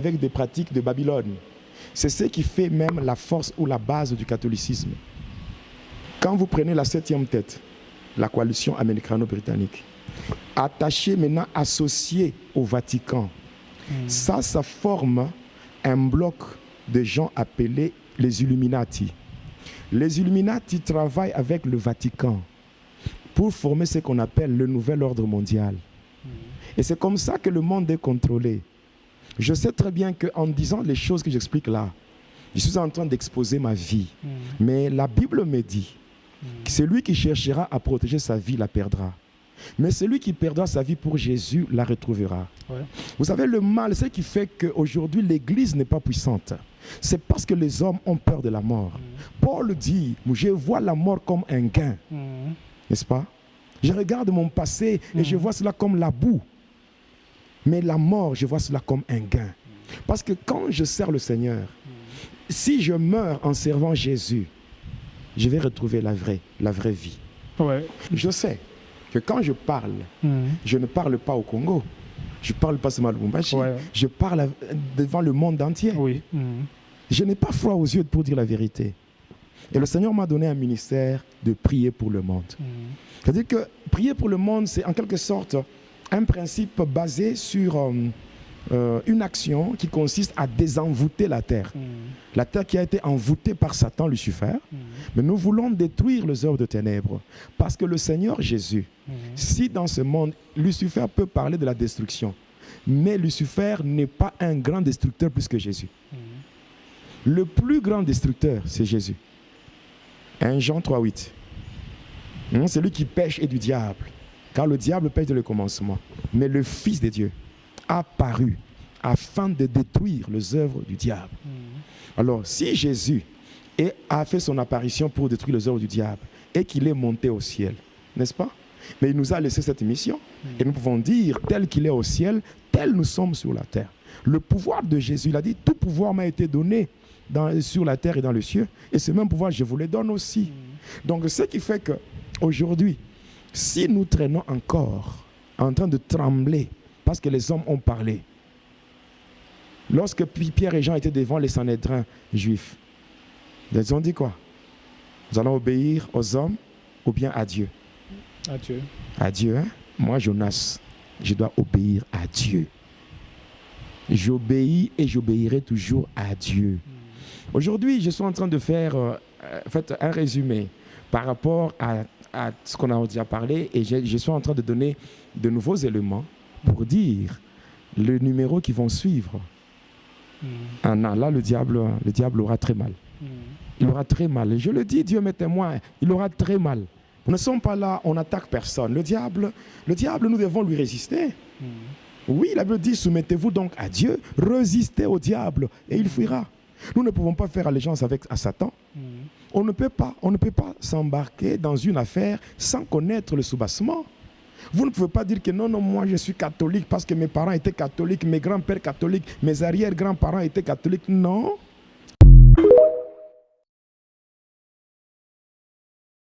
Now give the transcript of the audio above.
avec des pratiques de Babylone. C'est ce qui fait même la force ou la base du catholicisme. Quand vous prenez la 7e tête, la coalition américano-britannique, attachée maintenant, associée au Vatican, ça forme un bloc de gens appelés les Illuminati. Les Illuminati travaillent avec le Vatican pour former ce qu'on appelle le nouvel ordre mondial. Et c'est comme ça que le monde est contrôlé. Je sais très bien qu'en disant les choses que j'explique là, je suis en train d'exposer ma vie. Mais la Bible me dit que celui qui cherchera à protéger sa vie la perdra. Mais celui qui perdra sa vie pour Jésus la retrouvera. Ouais. Vous savez, le mal, ce qui fait qu'aujourd'hui l'Église n'est pas puissante, c'est parce que les hommes ont peur de la mort. Paul dit, je vois la mort comme un gain. N'est-ce pas? Je regarde mon passé et je vois cela comme la boue. Mais la mort, je vois cela comme un gain. Parce que quand je sers le Seigneur, si je meurs en servant Jésus, je vais retrouver la vraie vie. Ouais. Je sais que quand je parle, je ne parle pas au Congo. Je ne parle pas seulement à Lubumbashi. Ouais. Je parle devant le monde entier. Oui. Je n'ai pas froid aux yeux pour dire la vérité. Et le Seigneur m'a donné un ministère de prier pour le monde. C'est-à-dire que prier pour le monde, c'est en quelque sorte un principe basé sur une action qui consiste à désenvoûter la terre. La terre qui a été envoûtée par Satan, Lucifer. Mais nous voulons détruire les œuvres de ténèbres. Parce que le Seigneur Jésus, si dans ce monde, Lucifer peut parler de la destruction, mais Lucifer n'est pas un grand destructeur plus que Jésus. Le plus grand destructeur, c'est Jésus. 1 Jean 3,8. C'est lui qui pêche et du diable. Car le diable pêche dès le commencement. Mais le Fils de Dieu a paru afin de détruire les œuvres du diable. Alors, si Jésus a fait son apparition pour détruire les œuvres du diable et qu'il est monté au ciel, n'est-ce pas? Mais il nous a laissé cette mission. Et nous pouvons dire, tel qu'il est au ciel, tel nous sommes sur la terre. Le pouvoir de Jésus, il a dit, tout pouvoir m'a été donné sur la terre et dans le ciel. Et ce même pouvoir, je vous le donne aussi. Donc, ce qui fait qu'aujourd'hui, si nous traînons encore en train de trembler parce que les hommes ont parlé, lorsque Pierre et Jean étaient devant les Sanhédrins juifs, ils ont dit quoi? Nous allons obéir aux hommes ou bien à Dieu? À Dieu. À Dieu, hein? Moi, Jonas, je dois obéir à Dieu. J'obéis et j'obéirai toujours à Dieu. Aujourd'hui, je suis en train de faire un résumé par rapport à ce qu'on a déjà parlé et je suis en train de donner de nouveaux éléments pour dire le numéro qui vont suivre. Là, le diable aura très mal. Il aura très mal. Et je le dis, Dieu m'est témoin, il aura très mal. Nous ne sommes pas là, on n'attaque personne. Le diable, nous devons lui résister. Oui, la Bible dit, soumettez-vous donc à Dieu, résistez au diable et il fuira. Nous ne pouvons pas faire allégeance à Satan. On ne peut pas s'embarquer dans une affaire sans connaître le soubassement. Vous ne pouvez pas dire que non, moi je suis catholique parce que mes parents étaient catholiques, mes grands-pères catholiques, mes arrière-grands-parents étaient catholiques. Non.